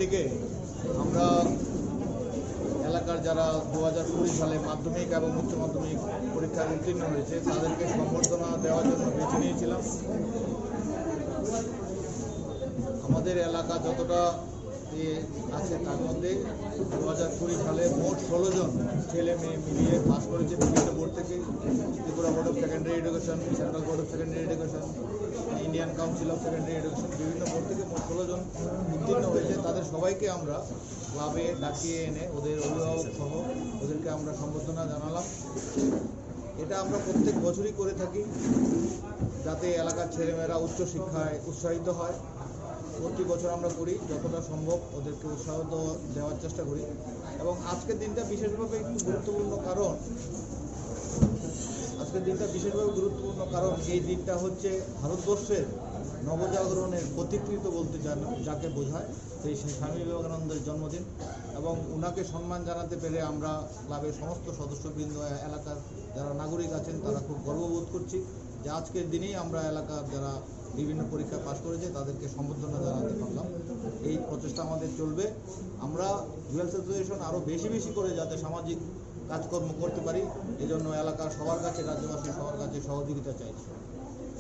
দিকে আমরা এলাকার যারা 2020 সালে মাধ্যমিক এবং উচ্চ মাধ্যমিক পরীক্ষায় উত্তীর্ণ হয়েছে তাদেরকে সম্বর্ধনা দেওয়ার জন্য বেছে নিয়েছিলাম। আমাদের এলাকা যতটা আছে তার মধ্যে 2020 সালে মোট 16 জন ছেলে মেয়ে মিলিয়ে পাস করেছে বিভিন্ন বোর্ড থেকে। Tripura board of secondary education, central board of secondary education, Indian council of secondary education, বিভিন্ন বোর্ড থেকে মোট 16 জন উত্তীর্ণ হয়েছে। তাদের সবাইকে আমরা ক্লাবে ডাকিয়ে এনে ওদের অভিভাবক সহ ওদেরকে আমরা সম্বর্ধনা জানালাম। এটা আমরা প্রত্যেক বছরই করে থাকি যাতে এলাকার ছেলেমেয়েরা উচ্চশিক্ষায় উৎসাহিত হয়। প্রতি বছর আমরা করি, যতটা সম্ভব ওদেরকে উৎসাহ দেওয়ার চেষ্টা করি। এবং আজকের দিনটা বিশেষভাবে একটু গুরুত্বপূর্ণ কারণ এই দিনটা হচ্ছে ভারতবর্ষের নবজাগরণের প্রতিকৃত বলতে যাকে বোঝায় সেই স্বামী বিবেকানন্দের জন্মদিন। এবং ওনাকে সম্মান জানাতে পেরে আমরা ক্লাবের সমস্ত সদস্যবৃন্দ, এলাকার যারা নাগরিক আছেন তারা খুব গর্ববোধ করছি যে আজকের দিনেই আমরা এলাকার যারা বিভিন্ন পরীক্ষায় পাশ করেছে তাদেরকে সম্বর্ধনা জানাতে পারলাম। এই প্রচেষ্টা আমাদের চলবে। আমরা জুয়েলস অ্যাসোসিয়েশন আরও বেশি করে যাতে সামাজিক কাজকর্ম করতে পারি, এজন্য এলাকার সবার কাছে, রাজ্যবাসী সবার কাছে সহযোগিতা চাইছি।